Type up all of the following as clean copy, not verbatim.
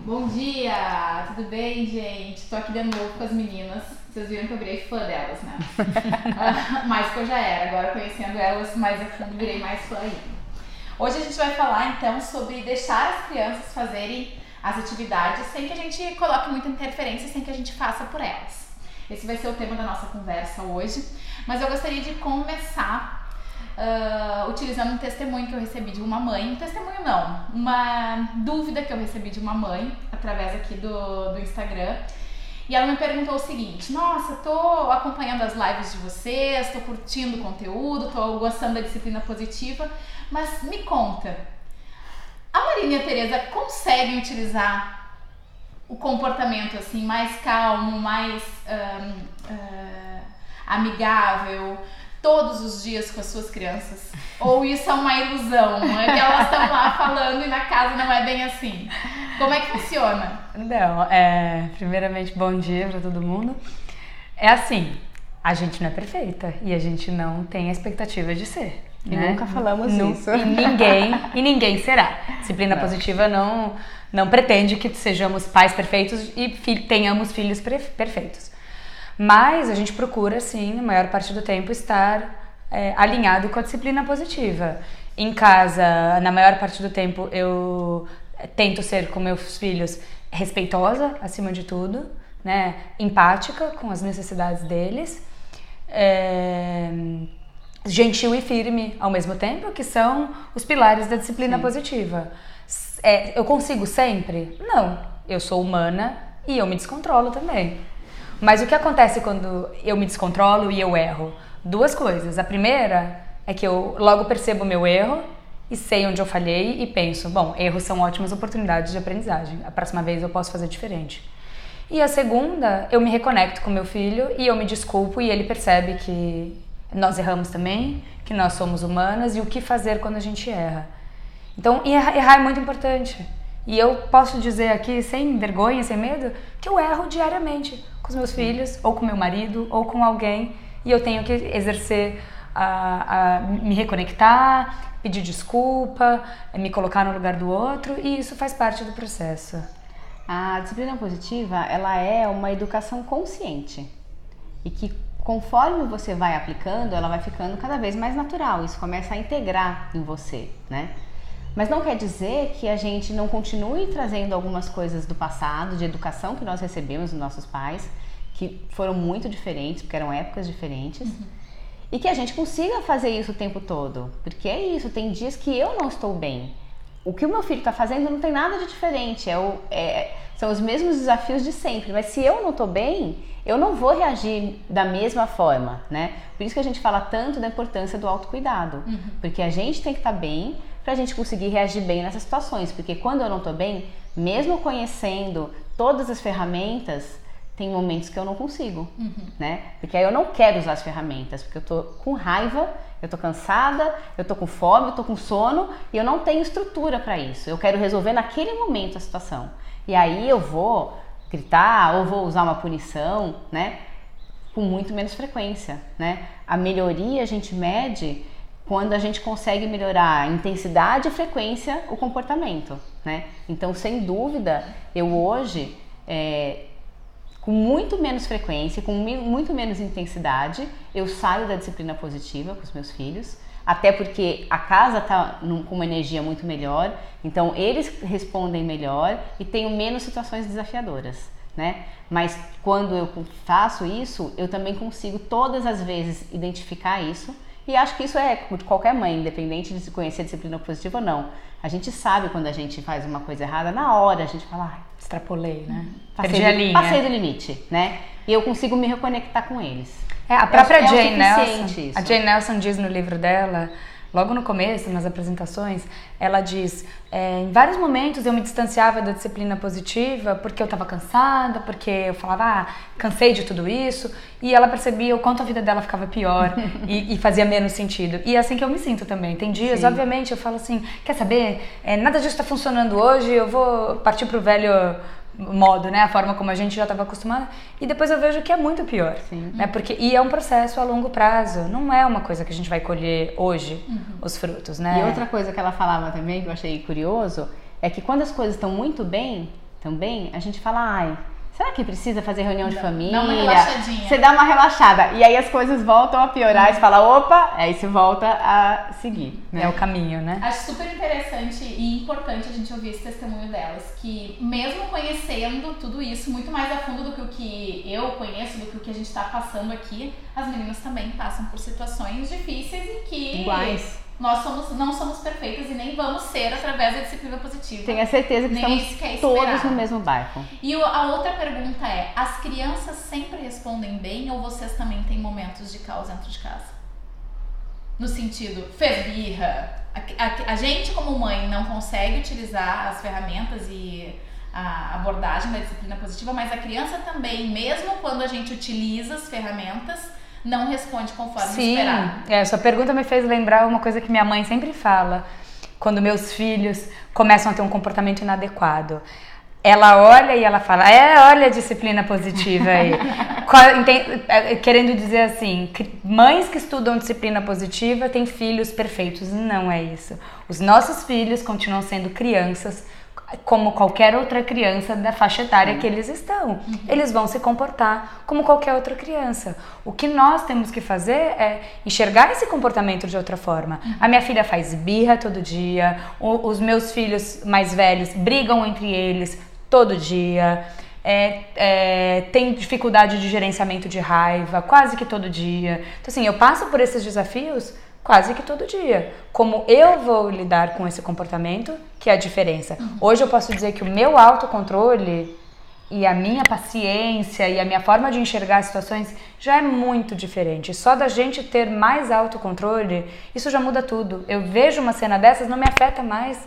Bom dia, tudo bem, gente? Tô aqui de novo com as meninas. Vocês viram que eu virei fã delas, né? Mais que eu já era, agora conhecendo elas mais a fundo, virei mais fã ainda. Hoje a gente vai falar então sobre deixar as crianças fazerem as atividades sem que a gente coloque muita interferência, sem que a gente faça por elas. Esse vai ser o tema da nossa conversa hoje, mas eu gostaria de começar utilizando um testemunho que eu recebi de uma mãe, uma dúvida que eu recebi de uma mãe através aqui do Instagram. E ela me perguntou o seguinte: nossa, tô acompanhando as lives de vocês, tô curtindo o conteúdo, tô gostando da disciplina positiva, mas me conta, a Marília e a Tereza conseguem utilizar o comportamento assim mais calmo, mais amigável todos os dias com as suas crianças? Ou isso é uma ilusão? É que elas estão lá falando e na casa não é bem assim? Como é que funciona? Não, primeiramente, bom dia para todo mundo. É assim, a gente não é perfeita e a gente não tem a expectativa de ser. E né? nunca falamos isso. E ninguém será. Disciplina positiva não pretende que sejamos pais perfeitos e tenhamos filhos perfeitos. Mas a gente procura, sim, na maior parte do tempo, estar alinhado com a disciplina positiva. Em casa, na maior parte do tempo, eu tento ser com meus filhos respeitosa, acima de tudo, né? Empática com as necessidades deles, gentil e firme ao mesmo tempo, que são os pilares da disciplina positiva. Eu consigo sempre? Não. Eu sou humana e eu me descontrolo também. Mas o que acontece quando eu me descontrolo e eu erro? Duas coisas. A primeira é que eu logo percebo o meu erro e sei onde eu falhei e penso, bom, erros são ótimas oportunidades de aprendizagem. A próxima vez eu posso fazer diferente. E a segunda, eu me reconecto com meu filho e eu me desculpo e ele percebe que nós erramos também, que nós somos humanas e o que fazer quando a gente erra. Então, errar é muito importante. E eu posso dizer aqui, sem vergonha, sem medo, que eu erro diariamente com os meus filhos, ou com meu marido, ou com alguém, e eu tenho que exercer me reconectar, pedir desculpa, me colocar no lugar do outro, e isso faz parte do processo. A disciplina positiva, ela é uma educação consciente e que conforme você vai aplicando, ela vai ficando cada vez mais natural, isso começa a integrar em você, né? Mas não quer dizer que a gente não continue trazendo algumas coisas do passado, de educação que nós recebemos dos nossos pais, que foram muito diferentes, porque eram épocas diferentes, e que a gente consiga fazer isso o tempo todo. Porque é isso, tem dias que eu não estou bem. O que o meu filho está fazendo não tem nada de diferente, são os mesmos desafios de sempre, mas se eu não estou bem, eu não vou reagir da mesma forma, né? Por isso que a gente fala tanto da importância do autocuidado, porque a gente tem que estar bem para a gente conseguir reagir bem nessas situações, porque quando eu não estou bem, mesmo conhecendo todas as ferramentas, tem momentos que eu não consigo, né? Porque aí eu não quero usar as ferramentas, porque eu tô com raiva, eu tô cansada, eu tô com fome, eu tô com sono e eu não tenho estrutura para isso. Eu quero resolver naquele momento a situação. E aí eu vou gritar ou vou usar uma punição, né? Com muito menos frequência, né? A melhoria a gente mede quando a gente consegue melhorar a intensidade e frequência o comportamento, né? Então, sem dúvida, eu hoje, com muito menos frequência, com muito menos intensidade, eu saio da disciplina positiva com os meus filhos, até porque a casa está com uma energia muito melhor, então eles respondem melhor e tenho menos situações desafiadoras, né? Mas quando eu faço isso, eu também consigo todas as vezes identificar isso. E acho que isso é de qualquer mãe, independente de se conhecer a disciplina positiva ou não. A gente sabe quando a gente faz uma coisa errada, na hora a gente fala, Extrapolei, né? Passei do limite, né? E eu consigo me reconectar com eles. A própria Jane Nelson, isso. a Jane Nelson diz no livro dela, logo no começo, nas apresentações, ela diz, em vários momentos eu me distanciava da disciplina positiva porque eu estava cansada, porque eu falava, cansei de tudo isso, e ela percebia o quanto a vida dela ficava pior e fazia menos sentido. E é assim que eu me sinto também. Tem dias, Sim. Obviamente, eu falo assim, quer saber, nada disso está funcionando hoje, eu vou partir pro velho modo, né? A forma como a gente já estava acostumada. E depois eu vejo que é muito pior. Sim. Né? E é um processo a longo prazo. Não é uma coisa que a gente vai colher hoje, os frutos, né? E outra coisa que ela falava também, que eu achei curioso, é que quando as coisas estão muito bem, também, a gente fala, ai, será que precisa fazer reunião de família? Dá uma relaxadinha. Você dá uma relaxada. E aí as coisas voltam a piorar. E você fala, opa, aí você volta a seguir. Né? É o caminho, né? Acho super interessante e importante a gente ouvir esse testemunho delas. Que mesmo conhecendo tudo isso muito mais a fundo do que o que eu conheço, do que o que a gente tá passando aqui, as meninas também passam por situações difíceis e que... Iguais. Nós não somos perfeitas e nem vamos ser através da disciplina positiva. Tenha certeza que estamos todos no mesmo barco. E a outra pergunta é, as crianças sempre respondem bem ou vocês também têm momentos de caos dentro de casa? No sentido, fez birra, a gente como mãe não consegue utilizar as ferramentas e a abordagem da disciplina positiva, mas a criança também, mesmo quando a gente utiliza as ferramentas, não responde conforme esperado. Sua pergunta me fez lembrar uma coisa que minha mãe sempre fala, quando meus filhos começam a ter um comportamento inadequado. Ela olha e ela fala, olha a disciplina positiva aí. Querendo dizer assim, mães que estudam disciplina positiva têm filhos perfeitos. Não é isso. Os nossos filhos continuam sendo crianças, como qualquer outra criança da faixa etária que eles estão. Eles vão se comportar como qualquer outra criança. O que nós temos que fazer é enxergar esse comportamento de outra forma. A minha filha faz birra todo dia, os meus filhos mais velhos brigam entre eles todo dia, tem dificuldade de gerenciamento de raiva quase que todo dia. Então assim, eu passo por esses desafios quase que todo dia. Como eu vou lidar com esse comportamento, que é a diferença. Hoje eu posso dizer que o meu autocontrole e a minha paciência e a minha forma de enxergar as situações já é muito diferente. Só da gente ter mais autocontrole, isso já muda tudo. Eu vejo uma cena dessas, não me afeta mais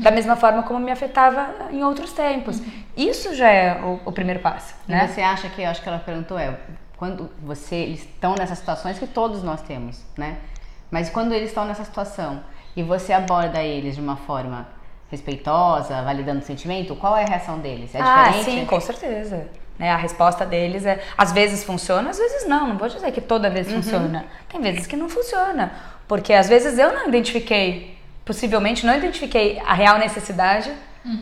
da mesma forma como me afetava em outros tempos. Isso já é o primeiro passo, né? E você acha que, eu acho que ela perguntou, quando eles estão nessas situações que todos nós temos, né? Mas quando eles estão nessa situação e você aborda eles de uma forma respeitosa, validando o sentimento, qual é a reação deles? É diferente? Sim, com certeza. A resposta deles às vezes funciona, às vezes não. Não vou dizer que toda vez funciona. Tem vezes que não funciona. Porque às vezes eu não identifiquei, possivelmente não identifiquei a real necessidade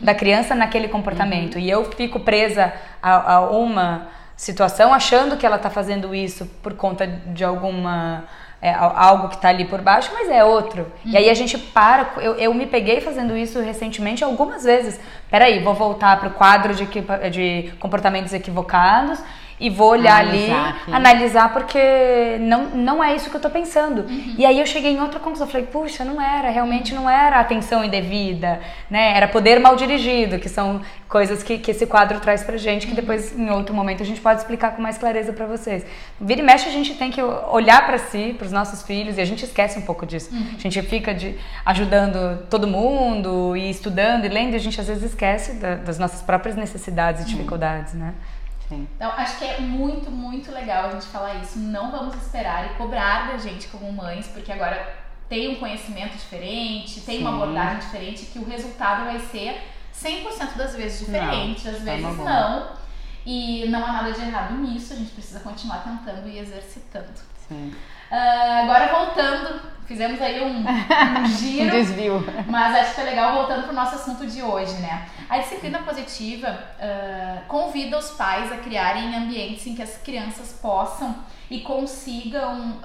da criança naquele comportamento. E eu fico presa a uma situação achando que ela está fazendo isso por conta de algo que está ali por baixo, mas é outro. E aí a gente para, eu me peguei fazendo isso recentemente algumas vezes. Peraí, vou voltar para o quadro de comportamentos equivocados e vou olhar analisar porque não é isso que eu tô pensando. E aí eu cheguei em outra conclusão, falei, puxa, realmente não era atenção indevida, né? Era poder mal dirigido, que são coisas que esse quadro traz pra gente, que depois em outro momento a gente pode explicar com mais clareza pra vocês. Vira e mexe a gente tem que olhar pra si, pros nossos filhos, e a gente esquece um pouco disso. A gente fica ajudando todo mundo e estudando e lendo, e a gente às vezes esquece das nossas próprias necessidades e dificuldades, né? Então, acho que é muito, muito legal a gente falar isso. Não vamos esperar e cobrar da gente como mães, porque agora tem um conhecimento diferente, tem uma abordagem diferente, que o resultado vai ser 100% das vezes diferente, às vezes não. E não há nada de errado nisso, a gente precisa continuar tentando e exercitando. Agora voltando, fizemos aí um giro, um desvio. Mas acho que foi legal voltando para o nosso assunto de hoje, né? A disciplina positiva convida os pais a criarem ambientes em que as crianças possam e consigam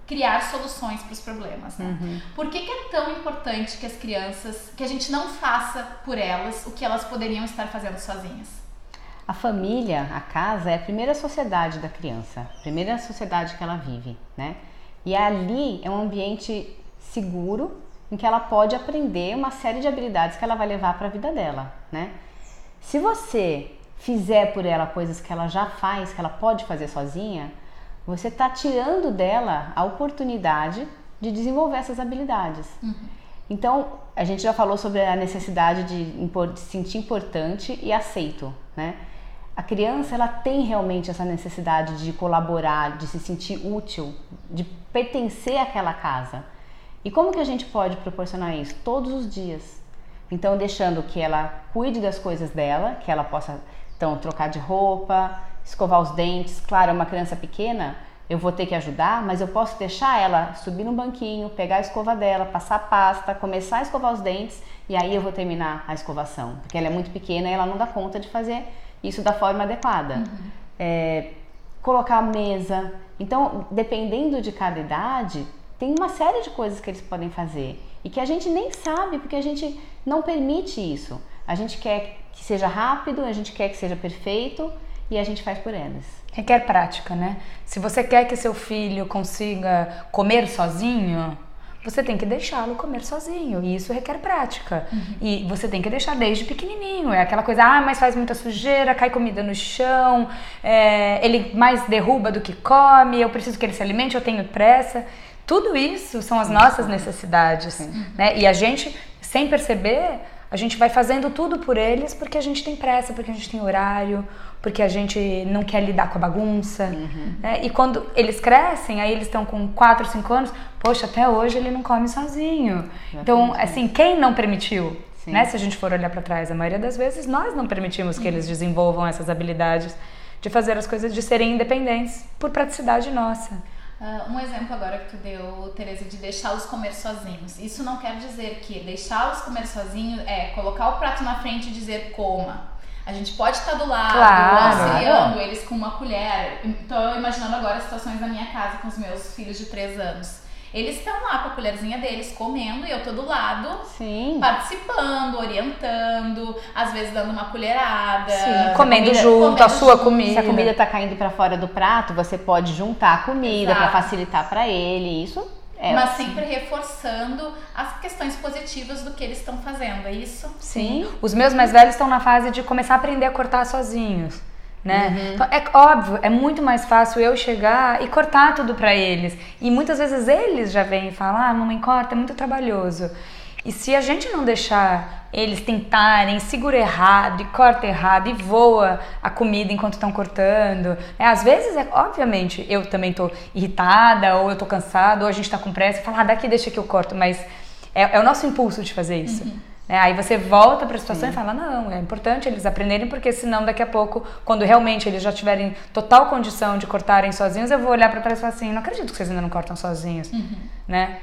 criar soluções para os problemas, né? Por que é tão importante que as crianças, que a gente não faça por elas o que elas poderiam estar fazendo sozinhas? A família, a casa, é a primeira sociedade da criança, a primeira sociedade que ela vive, né? E ali é um ambiente seguro em que ela pode aprender uma série de habilidades que ela vai levar para a vida dela, né? Se você fizer por ela coisas que ela já faz, que ela pode fazer sozinha, você está tirando dela a oportunidade de desenvolver essas habilidades. Então, a gente já falou sobre a necessidade de se sentir importante e aceito, né? A criança, ela tem realmente essa necessidade de colaborar, de se sentir útil, de pertencer àquela casa. E como que a gente pode proporcionar isso? Todos os dias. Então, deixando que ela cuide das coisas dela, que ela possa, então, trocar de roupa, escovar os dentes. Claro, uma criança pequena, eu vou ter que ajudar, mas eu posso deixar ela subir no banquinho, pegar a escova dela, passar pasta, começar a escovar os dentes e aí eu vou terminar a escovação, porque ela é muito pequena e ela não dá conta de fazer isso da forma adequada. Colocar a mesa. Então, dependendo de cada idade, tem uma série de coisas que eles podem fazer e que a gente nem sabe, porque a gente não permite isso. A gente quer que seja rápido, a gente quer que seja perfeito e a gente faz por eles. Requer prática, né? Se você quer que seu filho consiga comer sozinho, você tem que deixá-lo comer sozinho, e isso requer prática. E você tem que deixar desde pequenininho. É aquela coisa, mas faz muita sujeira, cai comida no chão, ele mais derruba do que come, eu preciso que ele se alimente, eu tenho pressa. Tudo isso são as nossas necessidades, né? E a gente, sem perceber, a gente vai fazendo tudo por eles porque a gente tem pressa, porque a gente tem horário, porque a gente não quer lidar com a bagunça. Né? E quando eles crescem, aí eles estão com 4, 5 anos, poxa, até hoje ele não come sozinho. Então, assim, quem não permitiu? Né? Se a gente for olhar para trás, a maioria das vezes nós não permitimos que eles desenvolvam essas habilidades de fazer as coisas, de serem independentes por praticidade nossa. Um exemplo agora que tu deu, Tereza, de deixá-los comer sozinhos. Isso não quer dizer que deixá-los comer sozinhos é colocar o prato na frente e dizer coma. A gente pode estar do lado, auxiliando eles com uma colher. Estou imaginando agora situações na minha casa com os meus filhos de 3 anos. Eles estão lá com a colherzinha deles comendo e eu tô do lado, participando, orientando, às vezes dando uma colherada. Comendo junto a sua comida. Se a comida tá caindo para fora do prato, você pode juntar a comida para facilitar para ele, isso. Mas sempre reforçando as questões positivas do que eles estão fazendo, é isso? Sim. Os meus mais velhos estão na fase de começar a aprender a cortar sozinhos. Né? Então, é óbvio, é muito mais fácil eu chegar e cortar tudo pra eles. E muitas vezes eles já vêm e falam, mamãe, corta, é muito trabalhoso. E se a gente não deixar eles tentarem, segura errado e corta errado e voa a comida enquanto estão cortando, às vezes, obviamente, eu também tô irritada, ou eu tô cansada, ou a gente tá com pressa e fala, daqui deixa que eu corto, mas é o nosso impulso de fazer isso. Aí você volta para a situação e fala, não, é importante eles aprenderem, porque senão daqui a pouco, quando realmente eles já tiverem total condição de cortarem sozinhos, eu vou olhar para trás e falar assim, não acredito que vocês ainda não cortam sozinhos, né?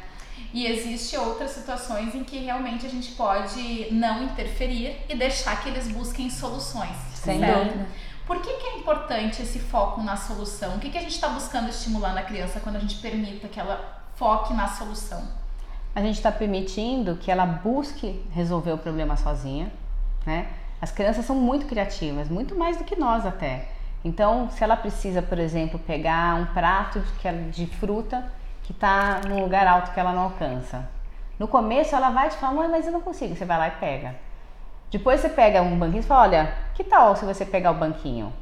E existe outras situações em que realmente a gente pode não interferir e deixar que eles busquem soluções. Sem dúvida. Por que é importante esse foco na solução? O que a gente está buscando estimular na criança quando a gente permita que ela foque na solução? A gente está permitindo que ela busque resolver o problema sozinha, né? As crianças são muito criativas, muito mais do que nós até. Então, se ela precisa, por exemplo, pegar um prato de fruta que está num lugar alto que ela não alcança. No começo ela vai te falar, mãe, mas eu não consigo. Você vai lá e pega. Depois você pega um banquinho e fala, olha, que tal se você pegar o banquinho?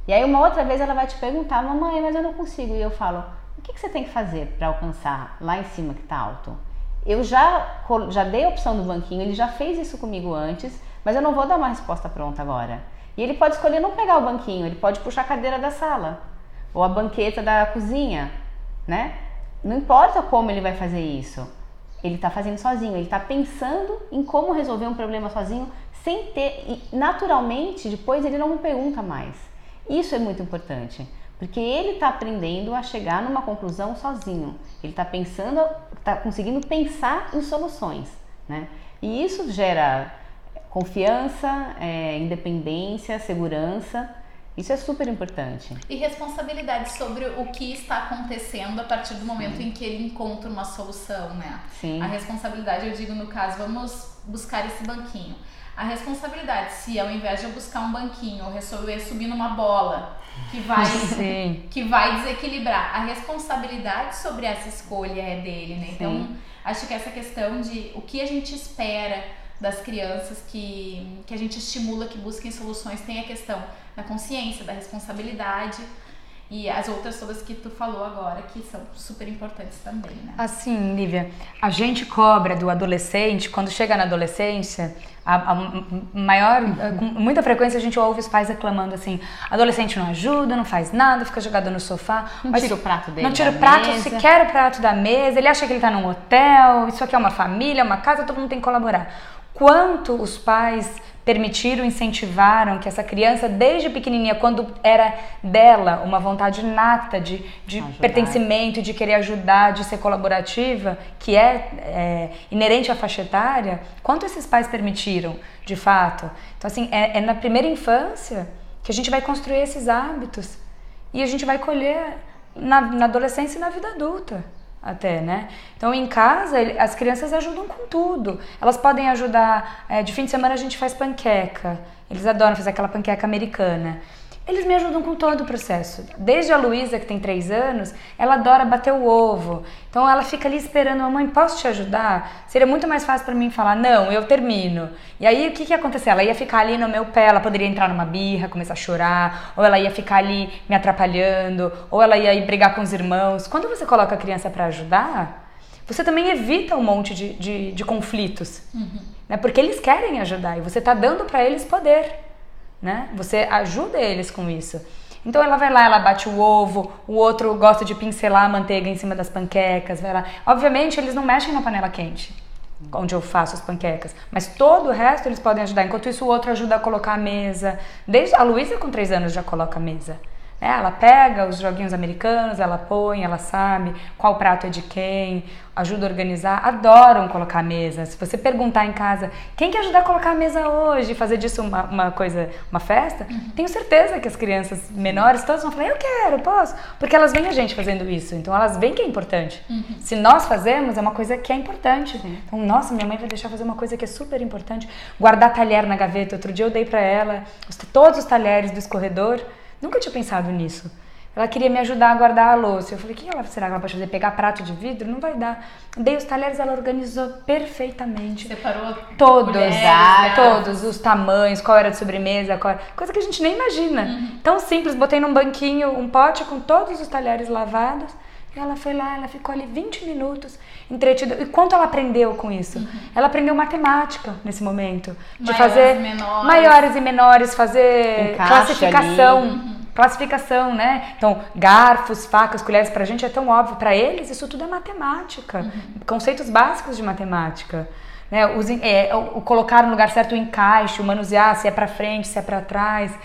E aí uma outra vez ela vai te perguntar, mamãe, mas eu não consigo. E eu falo, o que você tem que fazer para alcançar lá em cima que está alto? Eu já dei a opção do banquinho, ele já fez isso comigo antes, mas eu não vou dar uma resposta pronta agora. E ele pode escolher não pegar o banquinho, ele pode puxar a cadeira da sala, ou a banqueta da cozinha, né? Não importa como ele vai fazer isso, ele está fazendo sozinho, ele está pensando em como resolver um problema sozinho, sem ter, e naturalmente, depois ele não me pergunta mais. Isso é muito importante. Porque ele está aprendendo a chegar numa conclusão sozinho. Ele está pensando, está conseguindo pensar em soluções, né? E isso gera confiança, independência, segurança. Isso é super importante. E responsabilidade sobre o que está acontecendo a partir do momento em que ele encontra uma solução, né? Sim. A responsabilidade, eu digo no caso, vamos buscar esse banquinho. A responsabilidade, se ao invés de eu buscar um banquinho, eu resolver subir numa bola que vai desequilibrar, a responsabilidade sobre essa escolha é dele, né? Então, acho que essa questão de o que a gente espera das crianças que a gente estimula que busquem soluções, tem a questão da consciência, da responsabilidade e as outras todas que tu falou agora, que são super importantes também, né? Assim, Lívia, a gente cobra do adolescente, quando chega na adolescência, com muita frequência a gente ouve os pais reclamando assim, adolescente não ajuda, não faz nada, fica jogado no sofá. Não tira o prato dele. Não tira o prato, sequer o prato da mesa, ele acha que ele tá num hotel, isso aqui é uma família, uma casa, todo mundo tem que colaborar. Quanto os pais permitiram, incentivaram que essa criança, desde pequenininha, quando era dela uma vontade inata de pertencimento, de querer ajudar, de ser colaborativa, que é inerente à faixa etária, quanto esses pais permitiram, de fato? Então, assim, é na primeira infância que a gente vai construir esses hábitos e a gente vai colher na adolescência e na vida adulta. Até, né? Então, em casa, as crianças ajudam com tudo. Elas podem ajudar... de fim de semana a gente faz panqueca. Eles adoram fazer aquela panqueca americana. Eles me ajudam com todo o processo. Desde a Luísa, que tem 3 anos, ela adora bater o ovo. Então, ela fica ali esperando. Mamãe, posso te ajudar? Seria muito mais fácil para mim falar, não, eu termino. E aí, o que ia acontecer? Ela ia ficar ali no meu pé, ela poderia entrar numa birra, começar a chorar, ou ela ia ficar ali me atrapalhando, ou ela ia ir brigar com os irmãos. Quando você coloca a criança para ajudar, você também evita um monte de conflitos. Né? Porque eles querem ajudar e você está dando para eles poder. Né? Você ajuda eles com isso. Então ela vai lá, ela bate o ovo, o outro gosta de pincelar a manteiga em cima das panquecas, vai lá. Obviamente eles não mexem na panela quente, onde eu faço as panquecas, mas todo o resto eles podem ajudar. Enquanto isso o outro ajuda a colocar a mesa. Desde a Luísa com 3 anos já coloca a mesa. Ela pega os joguinhos americanos, ela põe, ela sabe qual prato é de quem, ajuda a organizar, adoram colocar a mesa. Se você perguntar em casa, quem quer ajudar a colocar a mesa hoje, fazer disso uma coisa, uma festa, tenho certeza que as crianças menores todas vão falar, eu quero, posso, porque elas veem a gente fazendo isso, então elas veem que é importante. Se nós fazemos, é uma coisa que é importante. Então, nossa, minha mãe vai deixar fazer uma coisa que é super importante, guardar talher na gaveta. Outro dia eu dei pra ela todos os talheres do escorredor. Nunca tinha pensado nisso. Ela queria me ajudar a guardar a louça. Eu falei, o que será que ela pode fazer? Pegar prato de vidro? Não vai dar. Dei os talheres, ela organizou perfeitamente. Separou todos, colheres, todos os tamanhos, qual era de sobremesa, coisa que a gente nem imagina. Tão simples, botei num banquinho um pote com todos os talheres lavados. E ela foi lá, ela ficou ali 20 minutos entretida. E quanto ela aprendeu com isso? Ela aprendeu matemática nesse momento. De fazer maiores e menores, fazer classificação, né? Então, garfos, facas, colheres, pra gente é tão óbvio. Pra eles, isso tudo é matemática. Conceitos básicos de matemática. Né? O colocar no lugar certo o encaixe, o manusear, se é pra frente, se é pra trás.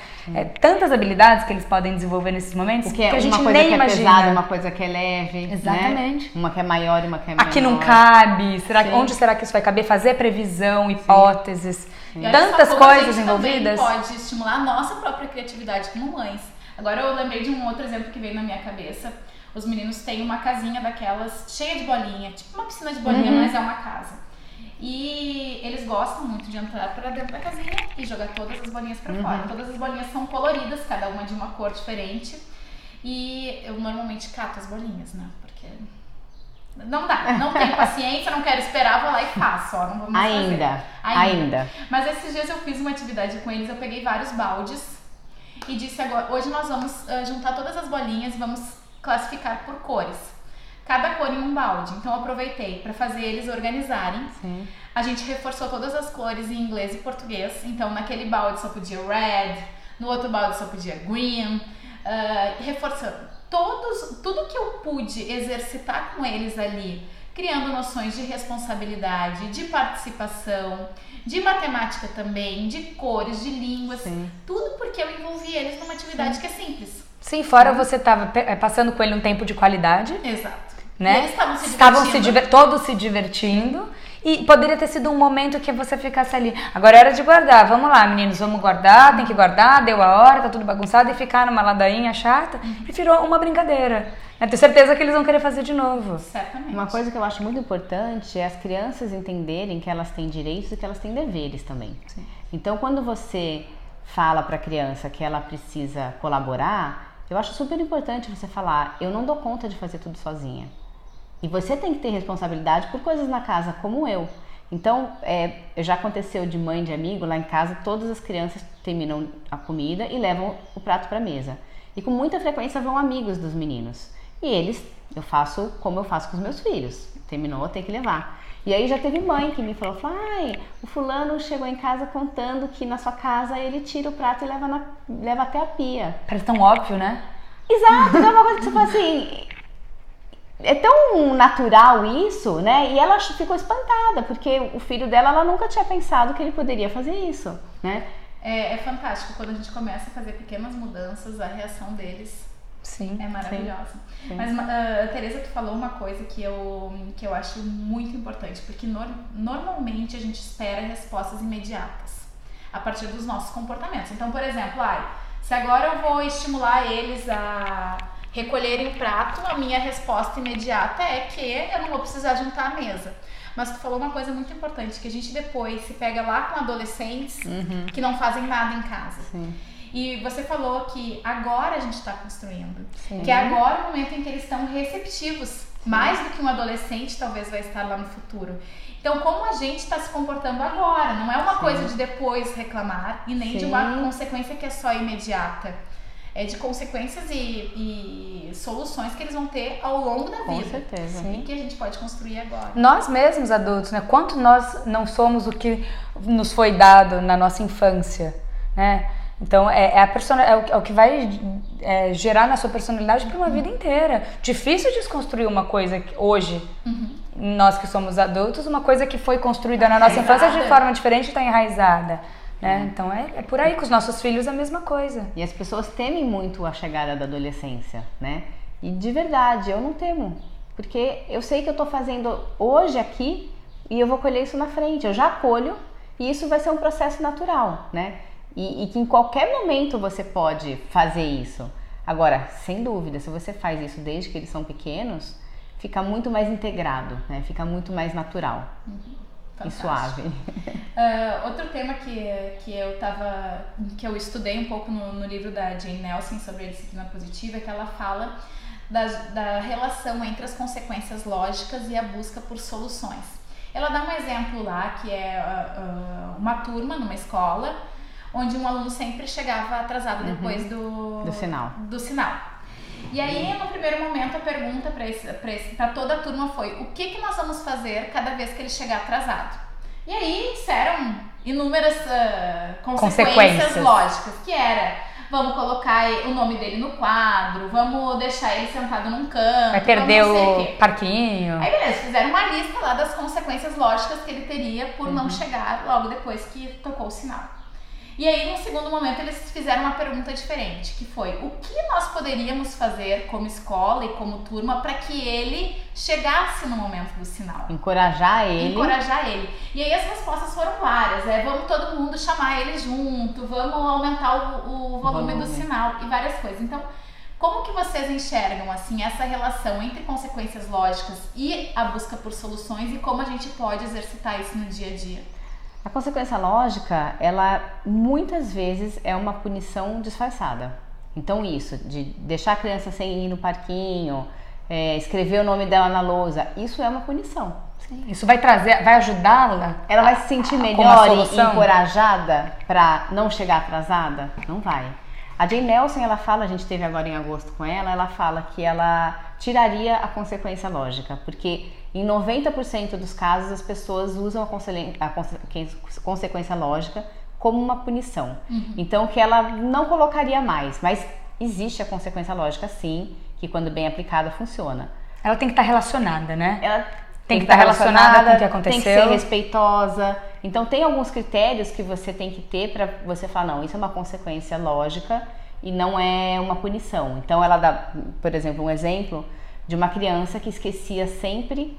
Tantas habilidades que eles podem desenvolver nesses momentos que a gente nem imagina. Uma coisa que é pesada, uma coisa que é leve. Exatamente. Né? Uma que é maior e uma que é menor. Aqui não cabe. Onde será que isso vai caber? Fazer previsão, hipóteses. Tantas coisas envolvidas. Também pode estimular a nossa própria criatividade como mães. Agora eu lembrei de um outro exemplo que veio na minha cabeça. Os meninos têm uma casinha daquelas cheia de bolinha, tipo uma piscina de bolinha, mas é uma casa. E eles gostam muito de entrar para dentro da casinha e jogar todas as bolinhas para fora. Todas as bolinhas são coloridas, cada uma de uma cor diferente. E eu normalmente cato as bolinhas, né? Porque não dá, não tenho paciência, não quero esperar, vou lá e faço, ó, não vou mais fazer. Ainda. Mas esses dias eu fiz uma atividade com eles, eu peguei vários baldes e disse agora, hoje nós vamos juntar todas as bolinhas e vamos classificar por cores. Cada cor em um balde. Então eu aproveitei para fazer eles organizarem. Sim. A gente reforçou todas as cores em inglês e português. Então naquele balde só podia red, no outro balde só podia green. Reforçando tudo que eu pude exercitar com eles ali, criando noções de responsabilidade, de participação, de matemática também, de cores, de línguas. Sim. Tudo porque eu envolvi eles numa atividade que é simples. Sim, fora você estava passando com ele um tempo de qualidade. Exato. Né? E eles estavam todos se divertindo. E poderia ter sido um momento que você ficasse ali. Agora era de guardar. Vamos lá, meninos, vamos guardar, tem que guardar, deu a hora, tá tudo bagunçado. E ficar numa ladainha chata. E virou uma brincadeira. Eu tenho certeza que eles vão querer fazer de novo. Certamente. Uma coisa que eu acho muito importante é as crianças entenderem que elas têm direitos e que elas têm deveres também. Sim. Então, quando você fala para a criança que ela precisa colaborar, eu acho super importante você falar, eu não dou conta de fazer tudo sozinha. E você tem que ter responsabilidade por coisas na casa, como eu. Então, já aconteceu de mãe de amigo, lá em casa, todas as crianças terminam a comida e levam o prato para a mesa. E com muita frequência vão amigos dos meninos. E eu faço como eu faço com os meus filhos. Terminou, tem que levar. E aí já teve mãe que me falou, ai, o fulano chegou em casa contando que na sua casa ele tira o prato e leva até a pia. Parece tão óbvio, né? Exato, não é uma coisa que você fala assim... é tão natural isso, né? E ela ficou espantada, porque o filho dela, ela nunca tinha pensado que ele poderia fazer isso, né? É fantástico quando a gente começa a fazer pequenas mudanças, a reação deles é maravilhosa. Sim. Mas, Tereza, tu falou uma coisa que eu acho muito importante, porque normalmente a gente espera respostas imediatas a partir dos nossos comportamentos. Então, por exemplo, se agora eu vou estimular eles a recolherem o prato, a minha resposta imediata é que eu não vou precisar juntar a mesa. Mas tu falou uma coisa muito importante, que a gente depois se pega lá com adolescentes que não fazem nada em casa. Sim. E você falou que agora a gente está construindo. Sim. Que é agora o momento em que eles estão receptivos. Mais do que um adolescente talvez vai estar lá no futuro. Então, como a gente está se comportando agora? Não é uma coisa de depois reclamar e nem de uma consequência que é só imediata. É de consequências e soluções que eles vão ter ao longo da vida. Com certeza. E que a gente pode construir agora. Nós mesmos, adultos, né? Quanto nós não somos o que nos foi dado na nossa infância, né? Então, é o que vai gerar na sua personalidade para uma vida inteira. Difícil desconstruir uma coisa que hoje, nós que somos adultos, uma coisa que foi construída na nossa infância de forma diferente está enraizada. Né? Então é por aí, com os nossos filhos a mesma coisa. E as pessoas temem muito a chegada da adolescência, né? E de verdade, eu não temo. Porque eu sei que eu tô fazendo hoje aqui e eu vou colher isso na frente. Eu já colho e isso vai ser um processo natural, né? E que em qualquer momento você pode fazer isso. Agora, sem dúvida, se você faz isso desde que eles são pequenos, fica muito mais integrado, né? Fica muito mais natural. E suave. Outro tema que eu estudei um pouco no livro da Jane Nelson sobre a disciplina positiva é que ela fala da relação entre as consequências lógicas e a busca por soluções. Ela dá um exemplo lá que é uma turma numa escola onde um aluno sempre chegava atrasado depois do sinal. E aí, no primeiro momento, a pergunta para toda a turma foi: o que nós vamos fazer cada vez que ele chegar atrasado? E aí, disseram inúmeras consequências lógicas, que era: vamos colocar o nome dele no quadro, vamos deixar ele sentado num canto, vai perder o parquinho. Aí, beleza, fizeram uma lista lá das consequências lógicas que ele teria por não chegar logo depois que tocou o sinal. E aí, no segundo momento, eles fizeram uma pergunta diferente, que foi: o que nós poderíamos fazer como escola e como turma para que ele chegasse no momento do sinal? Encorajar ele. E aí as respostas foram várias, vamos todo mundo chamar ele junto, vamos aumentar o volume do sinal e várias coisas. Então, como que vocês enxergam, assim, essa relação entre consequências lógicas e a busca por soluções e como a gente pode exercitar isso no dia a dia? A consequência lógica, ela muitas vezes é uma punição disfarçada. Então isso, de deixar a criança sem ir no parquinho, escrever o nome dela na lousa, isso é uma punição. Sim. Isso vai ajudá-la? Ela vai se sentir melhor e encorajada para não chegar atrasada? Não vai. A Jane Nelson, ela fala, a gente teve agora em agosto com ela fala que ela tiraria a consequência lógica, porque em 90% dos casos as pessoas usam a consequência lógica como uma punição. Então que ela não colocaria mais, mas existe a consequência lógica sim, que quando bem aplicada funciona. Ela tem que estar relacionada, né? Ela tem que estar relacionada com o que aconteceu. Tem que ser respeitosa. Então tem alguns critérios que você tem que ter para você falar: não, isso é uma consequência lógica e não é uma punição. Então ela dá, por exemplo, um exemplo de uma criança que esquecia sempre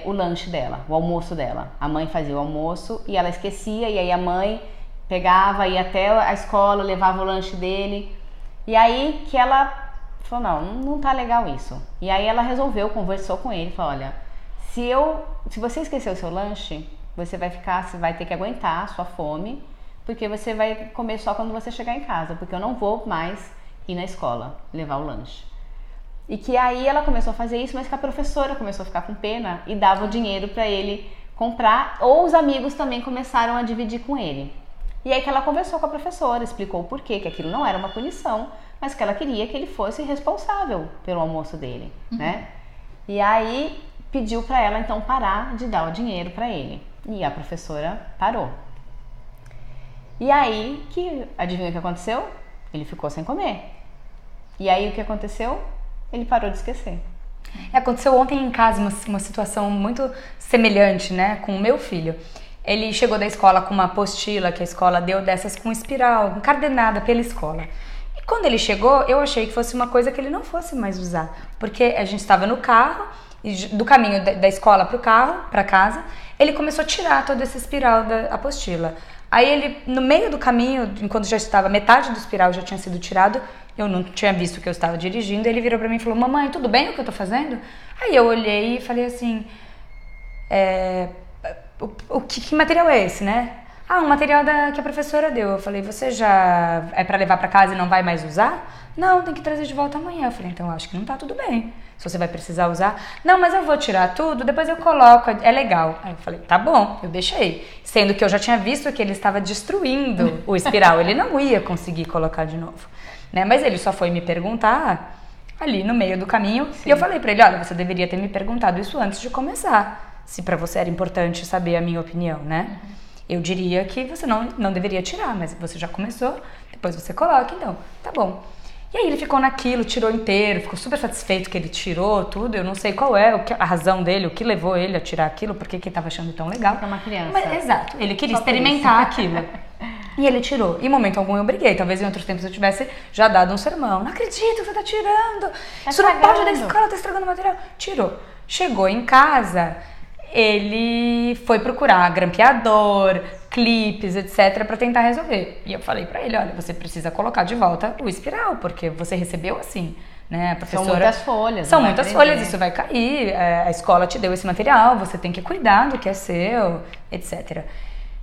o lanche dela, o almoço dela. A mãe fazia o almoço e ela esquecia, e aí a mãe pegava, ia até a escola, levava o lanche dele. E aí que ela falou: não tá legal isso. E aí ela conversou com ele, falou: olha, se você esquecer o seu lanche, você vai ter que aguentar a sua fome, porque você vai comer só quando você chegar em casa, porque eu não vou mais ir na escola levar o lanche. E que aí ela começou a fazer isso, mas que a professora começou a ficar com pena e dava o dinheiro para ele comprar, ou os amigos também começaram a dividir com ele. E aí que ela conversou com a professora, explicou o porquê, que aquilo não era uma punição, mas que ela queria que ele fosse responsável pelo almoço dele, né? E aí pediu para ela então parar de dar o dinheiro para ele. E a professora parou. E aí adivinha o que aconteceu? Ele ficou sem comer. E aí o que aconteceu? Ele parou de esquecer. Aconteceu ontem em casa uma situação muito semelhante, né, com o meu filho. Ele chegou da escola com uma apostila que a escola deu dessas com espiral, encadenada pela escola. E quando ele chegou, eu achei que fosse uma coisa que ele não fosse mais usar, porque a gente estava no carro, e do caminho da escola para o carro, para casa, ele começou a tirar todo esse espiral da apostila. Aí ele, no meio do caminho, enquanto já estava, metade do espiral já tinha sido tirado, eu não tinha visto que eu estava dirigindo, ele virou pra mim e falou, mamãe, tudo bem o que eu tô fazendo? Aí eu olhei e falei assim, que material é esse, né? Ah, um material que a professora deu. Eu falei, você já é pra levar pra casa e não vai mais usar? Não, tem que trazer de volta amanhã. Eu falei, então eu acho que não tá tudo bem. Se você vai precisar usar. Não, mas eu vou tirar tudo, depois eu coloco, é legal. Aí eu falei, tá bom, eu deixei. Sendo que eu já tinha visto que ele estava destruindo o espiral, ele não ia conseguir colocar de novo. Né? Mas ele só foi me perguntar ali no meio do caminho. Sim. E eu falei pra ele, olha, você deveria ter me perguntado isso antes de começar. Se pra você era importante saber a minha opinião, né? Eu diria que você não deveria tirar, mas você já começou, depois você coloca, então, tá bom. E aí ele ficou naquilo, tirou inteiro, ficou super satisfeito que ele tirou tudo. Eu não sei qual é a razão dele, o que levou ele a tirar aquilo, porque que ele estava achando tão legal. Para uma criança. Mas, exato, ele queria experimentar aquilo. E ele tirou. Em momento algum eu briguei. Talvez em outros tempos eu tivesse já dado um sermão. Não acredito que você tá tirando. Isso não pode, da escola tá estragando o material. Tirou. Chegou em casa, ele foi procurar grampeador, clipes, etc, para tentar resolver. E eu falei para ele, olha, você precisa colocar de volta o espiral, porque você recebeu assim, né? A professora, são muitas folhas. São muitas folhas, isso vai cair, a escola te deu esse material, você tem que cuidar do que é seu, etc.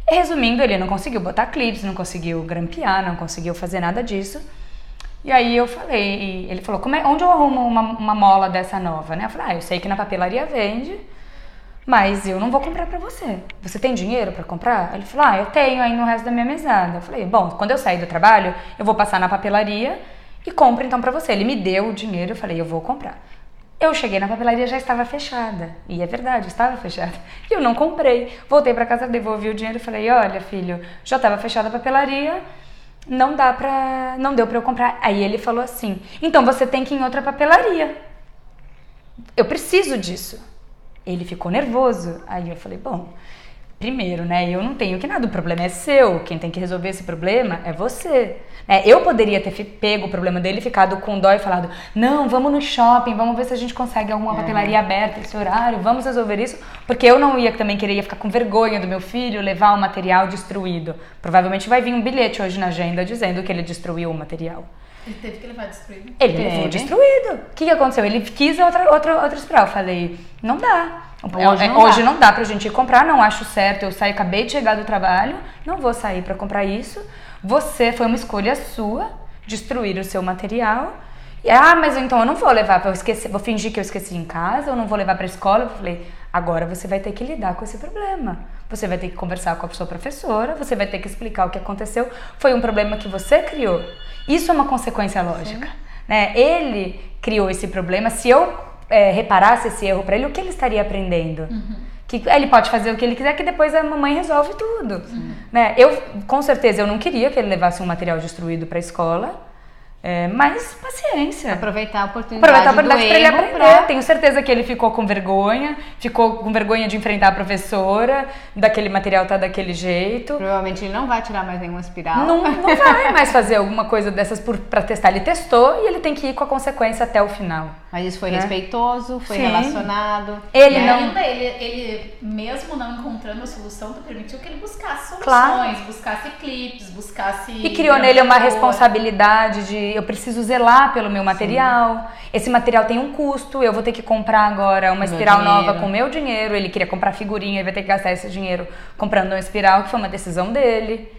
E, resumindo, ele não conseguiu botar clipes, não conseguiu grampear, não conseguiu fazer nada disso. E aí eu falei, ele falou, onde eu arrumo uma mola dessa nova, né? Eu falei, eu sei que na papelaria vende, mas eu não vou comprar pra você. Você tem dinheiro pra comprar? Ele falou, eu tenho aí no resto da minha mesada. Eu falei, bom, quando eu sair do trabalho, eu vou passar na papelaria e compro então pra você. Ele me deu o dinheiro, eu falei, eu vou comprar. Eu cheguei na papelaria, já estava fechada. E é verdade, estava fechada. E eu não comprei. Voltei pra casa, devolvi o dinheiro e falei, olha, filho, já estava fechada a papelaria, não deu pra eu comprar. Aí ele falou assim, então você tem que ir em outra papelaria. Eu preciso disso. Ele ficou nervoso. Aí eu falei, bom, primeiro, né, eu não tenho que nada, o problema é seu, quem tem que resolver esse problema é você. Eu poderia ter pego o problema dele e ficado com dó e falado, não, vamos no shopping, vamos ver se a gente consegue alguma papelaria aberta esse horário, vamos resolver isso, porque eu não ia também querer ficar com vergonha do meu filho levar o material destruído. Provavelmente vai vir um bilhete hoje na agenda dizendo que ele destruiu o material. Ele teve que levar destruído? Ele levou destruído. O que aconteceu? Ele quis outra espiral. Eu falei, não dá. Hoje não dá pra gente ir comprar, não acho certo. Eu acabei de chegar do trabalho, não vou sair pra comprar isso. Foi uma escolha sua, destruir o seu material. E, mas então eu não vou levar, vou fingir que eu esqueci em casa, eu não vou levar pra escola. Eu falei, agora você vai ter que lidar com esse problema. Você vai ter que conversar com a sua professora, você vai ter que explicar o que aconteceu. Foi um problema que você criou. Isso é uma consequência lógica, né? Ele criou esse problema. Se eu reparasse esse erro para ele, o que ele estaria aprendendo? Que ele pode fazer o que ele quiser, que depois a mamãe resolve tudo. Né? Com certeza, eu não queria que ele levasse um material destruído para a escola. Mas paciência. Aproveitar a oportunidade para ele aprender. Tenho certeza que ele ficou com vergonha de enfrentar a professora, daquele material tá daquele jeito. Provavelmente ele não vai tirar mais nenhuma espiral. Não vai mais fazer alguma coisa dessas para testar. Ele testou e ele tem que ir com a consequência até o final. Mas isso foi respeitoso, foi relacionado. Ele mesmo não encontrando a solução, permitiu que ele buscasse soluções, buscasse clipes, buscasse... E criou nele uma responsabilidade de eu preciso zelar pelo meu material. Esse material tem um custo, eu vou ter que comprar agora uma espiral nova com o meu dinheiro. Ele queria comprar figurinha e vai ter que gastar esse dinheiro comprando uma espiral, que foi uma decisão dele.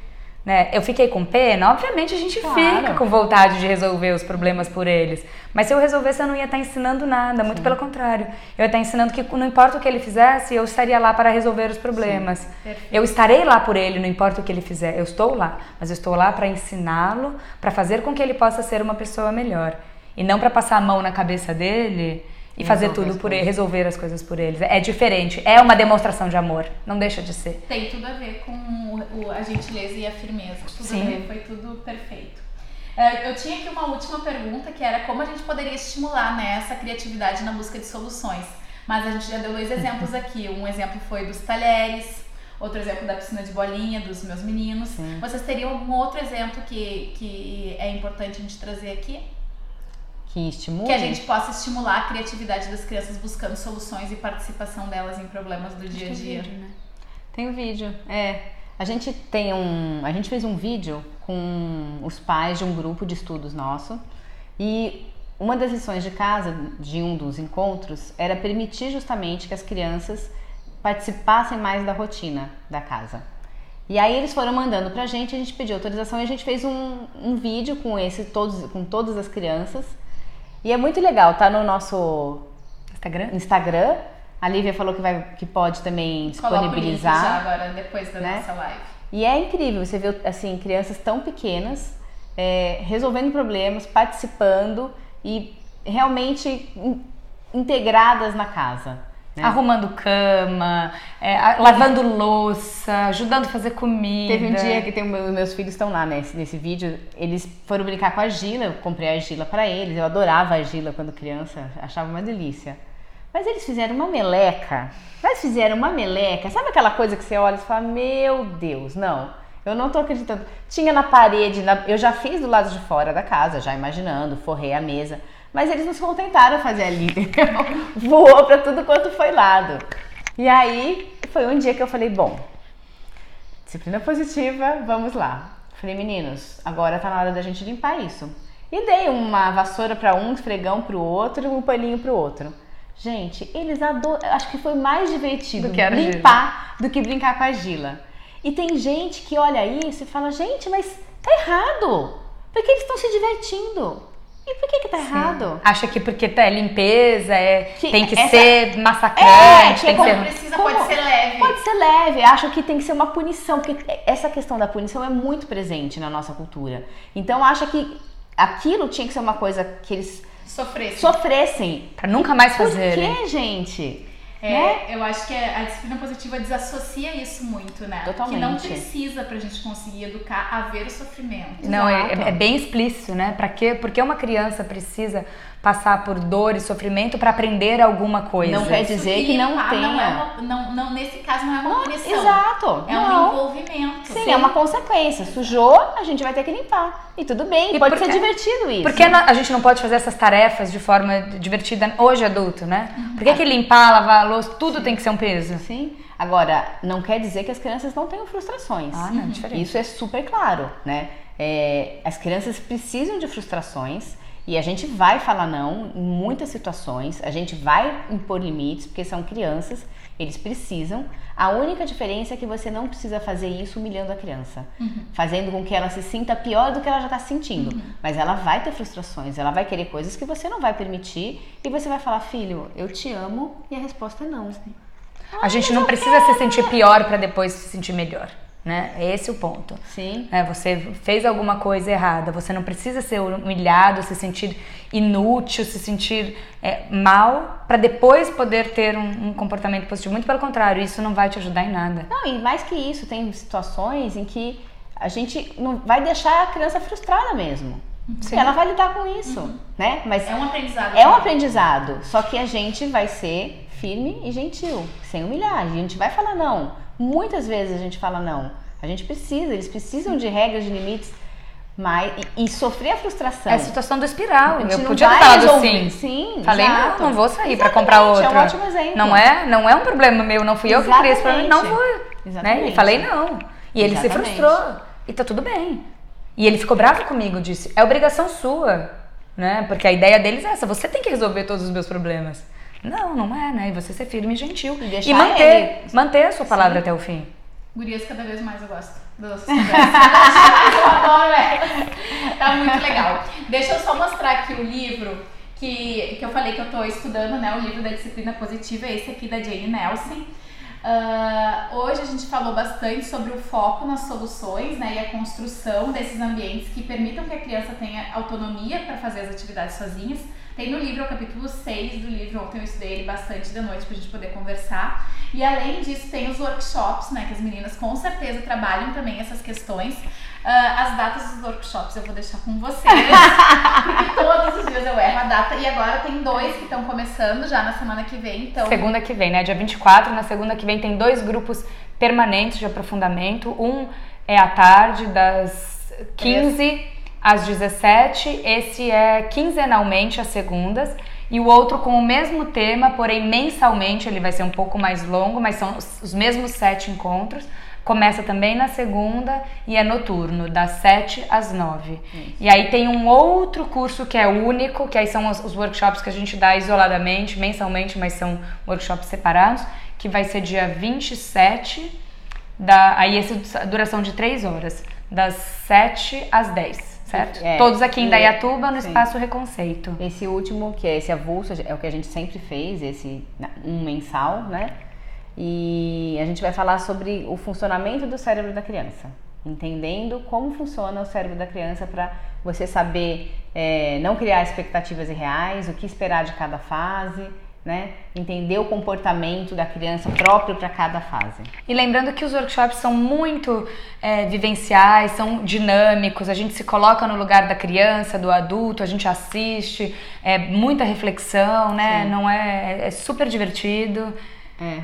Né? Eu fiquei com pena, obviamente a gente fica com vontade de resolver os problemas por eles, mas se eu resolvesse eu não ia estar ensinando nada, muito pelo contrário, eu ia estar ensinando que não importa o que ele fizesse, eu estaria lá para resolver os problemas. Eu estarei lá por ele, não importa o que ele fizer, eu estou lá, mas eu estou lá para ensiná-lo, para fazer com que ele possa ser uma pessoa melhor, e não para passar a mão na cabeça dele e fazer tudo por ele, resolver as coisas por eles. É diferente, é uma demonstração de amor, não deixa de ser. Tem tudo a ver com a gentileza e a firmeza, tudo a ver, foi tudo perfeito. Eu tinha aqui uma última pergunta, que era como a gente poderia estimular, né, essa criatividade na busca de soluções. Mas a gente já deu 2 exemplos aqui. Um exemplo foi dos talheres, outro exemplo da piscina de bolinha dos meus meninos. Sim. Vocês teriam algum outro exemplo que é importante a gente trazer aqui? Que estimule? Que a gente possa estimular a criatividade das crianças buscando soluções e participação delas em problemas do dia a dia. Vídeo, né? Tem um vídeo, A gente fez um vídeo com os pais de um grupo de estudos nosso, e uma das lições de casa de um dos encontros era permitir justamente que as crianças participassem mais da rotina da casa. E aí eles foram mandando pra gente, a gente pediu autorização e a gente fez um vídeo com todas as crianças. E é muito legal, tá no nosso Instagram. A Lívia falou que pode também disponibilizar. Coloca o link já agora, depois da nossa live. E é incrível, você vê assim, crianças tão pequenas resolvendo problemas, participando e realmente integradas na casa. Né? Arrumando cama, lavando louça, ajudando a fazer comida. Teve um dia que meus filhos estão lá nesse vídeo, eles foram brincar com a argila, eu comprei a argila para eles, eu adorava a argila quando criança, achava uma delícia. Mas eles fizeram uma meleca, sabe aquela coisa que você olha e fala, meu Deus, não, eu não tô acreditando. Tinha na parede, eu já fiz do lado de fora da casa, já imaginando, forrei a mesa, mas eles não se contentaram fazer ali, entendeu? Voou pra tudo quanto foi lado. E aí, foi um dia que eu falei, bom, disciplina positiva, vamos lá. Falei, meninos, agora tá na hora da gente limpar isso. E dei uma vassoura pra um, esfregão pro outro e um paninho pro outro. Gente, eles adoram, acho que foi mais divertido limpar do que brincar com a argila. E tem gente que olha isso e fala, gente, mas tá errado, porque eles estão se divertindo. E por que tá errado? Acha que porque limpeza tem que ser massacrante, tem que ser... Precisa, pode ser leve. Pode ser leve, acho que tem que ser uma punição, porque essa questão da punição é muito presente na nossa cultura. Então acha que aquilo tinha que ser uma coisa que eles sofressem. Pra nunca mais fazer. Por que, gente? Eu acho que a disciplina positiva desassocia isso muito, né? Totalmente. Que não precisa pra gente conseguir educar a ver o sofrimento. Não, é bem explícito, né? Pra quê? Porque uma criança precisa passar por dor e sofrimento pra aprender alguma coisa. Não quer dizer que não tenha. Nesse caso não é uma punição. Exato. É um envolvimento. Sim, é uma consequência. Sujou, a gente vai ter que limpar. E tudo bem, pode ser divertido isso. Porque a gente não pode fazer essas tarefas de forma divertida hoje adulto, né? Por que limpar, lavar a louça, tudo tem que ser um peso? Sim. Agora, não quer dizer que as crianças não tenham frustrações. Não, é diferente. Isso é super claro, né? As crianças precisam de frustrações e a gente vai falar não em muitas situações, a gente vai impor limites, porque são crianças, eles precisam. A única diferença é que você não precisa fazer isso humilhando a criança, fazendo com que ela se sinta pior do que ela já está se sentindo. Mas ela vai ter frustrações, ela vai querer coisas que você não vai permitir e você vai falar, filho, eu te amo, e a resposta é não. A gente não precisa se sentir pior para depois se sentir melhor, né? Esse é o ponto. Sim. Você fez alguma coisa errada, você não precisa ser humilhado, se sentir inútil, se sentir mal para depois poder ter um comportamento positivo. Muito pelo contrário, isso não vai te ajudar em nada. Não, e mais que isso, tem situações em que a gente não vai deixar a criança frustrada mesmo. Sim. Ela vai lidar com isso, né? Mas é um aprendizado. É um aprendizado, só que a gente vai ser firme e gentil, sem humilhar. A gente vai falar não. Muitas vezes a gente fala não. Eles precisam de regras, de limites, e sofrer a frustração. É a situação do espiral. Eu não podia vai ter falado resolver. assim. Sim, falei, exato. não vou sair para comprar outro. É um ótimo exemplo. Não é um problema meu, não fui eu que criei esse problema, não fui. Exatamente. Né? E falei não. E ele se frustrou. E tá tudo bem. E ele ficou bravo comigo, disse, é obrigação sua, né? Porque a ideia deles é essa, você tem que resolver todos os meus problemas. Não é, né? E você ser firme e gentil. E manter a sua palavra até o fim. Gurias, cada vez mais eu gosto das conversas. Eu adoro elas. Tá muito legal. Deixa eu só mostrar aqui o livro que eu falei que eu tô estudando, né? O livro da disciplina positiva, esse aqui da Jane Nelson. Hoje a gente falou bastante sobre o foco nas soluções, né, e a construção desses ambientes que permitam que a criança tenha autonomia para fazer as atividades sozinhas. Tem no livro, o capítulo 6 do livro, ontem eu estudei ele bastante da noite pra gente poder conversar. E além disso, tem os workshops, né? Que as meninas com certeza trabalham também essas questões. As datas dos workshops eu vou deixar com vocês, porque todos os dias eu erro a data. E agora tem 2 que estão começando já na semana que vem. Então... Segunda que vem, né? Dia 24, na segunda que vem tem 2 grupos permanentes de aprofundamento. Um é à tarde, das 15 às 17. Esse é quinzenalmente às segundas. E o outro com o mesmo tema, porém mensalmente, ele vai ser um pouco mais longo, mas são os mesmos 7 encontros. Começa também na segunda e é noturno, das 7 às 9. E aí tem um outro curso que é único, que aí são os workshops que a gente dá isoladamente, mensalmente, mas são workshops separados, que vai ser dia 27, aí essa duração de 3 horas, das 7 às 10, certo? Todos aqui em Indaiatuba, no Espaço Reconceito. Esse último, que é esse avulso, é o que a gente sempre fez, esse mensal, né? E a gente vai falar sobre o funcionamento do cérebro da criança, entendendo como funciona o cérebro da criança para você saber não criar expectativas irreais, o que esperar de cada fase, né? Entender o comportamento da criança próprio para cada fase. E lembrando que os workshops são muito vivenciais, são dinâmicos, a gente se coloca no lugar da criança, do adulto, a gente assiste, muita reflexão, né? Não é super divertido.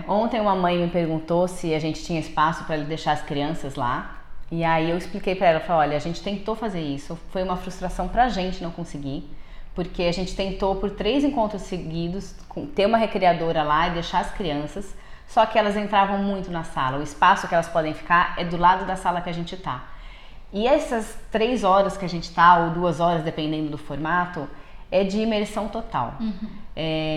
Ontem uma mãe me perguntou se a gente tinha espaço para deixar as crianças lá. E aí eu expliquei para ela, falei, olha, a gente tentou fazer isso, foi uma frustração pra gente não conseguir, porque a gente tentou por 3 encontros seguidos ter uma recreadora lá e deixar as crianças, só que elas entravam muito na sala, o espaço que elas podem ficar é do lado da sala que a gente tá. E essas 3 horas que a gente tá, ou 2 horas, dependendo do formato, é de imersão total.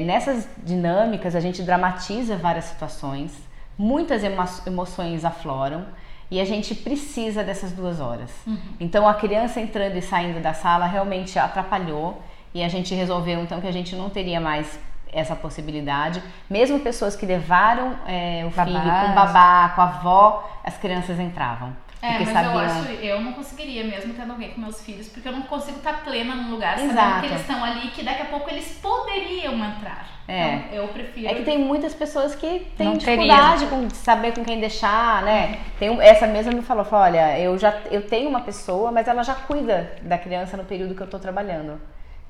Nessas dinâmicas a gente dramatiza várias situações, muitas emoções afloram e a gente precisa dessas 2 horas. Então a criança entrando e saindo da sala realmente atrapalhou e a gente resolveu então que a gente não teria mais essa possibilidade. Mesmo pessoas que levaram o filho com babá, com a avó, as crianças entravam. Mas eu não conseguiria mesmo tendo alguém com meus filhos, porque eu não consigo estar plena num lugar sabendo que eles estão ali, que daqui a pouco eles poderiam entrar. Então, eu prefiro... É que tem muitas pessoas que têm dificuldade de saber com quem deixar, né? Essa mesma me falou, olha, eu tenho uma pessoa, mas ela já cuida da criança no período que eu tô trabalhando.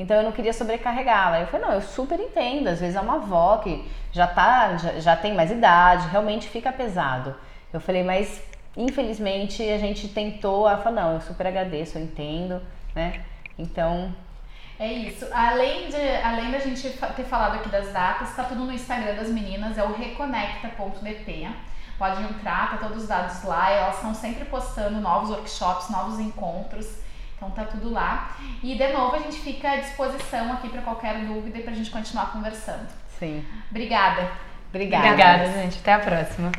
Então eu não queria sobrecarregá-la. Eu falei, não, eu super entendo, às vezes é uma avó que já tem mais idade, realmente fica pesado. Eu falei, mas... infelizmente a gente tentou, ela falou, não, eu super agradeço, eu entendo, né? Então... é isso. Além da gente ter falado aqui das datas, tá tudo no Instagram das meninas, é o reconecta.dt. Pode entrar, tá todos os dados lá, elas estão sempre postando novos workshops, novos encontros, então tá tudo lá. E de novo a gente fica à disposição aqui para qualquer dúvida e pra gente continuar conversando. Sim. Obrigada. Obrigada, gente. Até a próxima.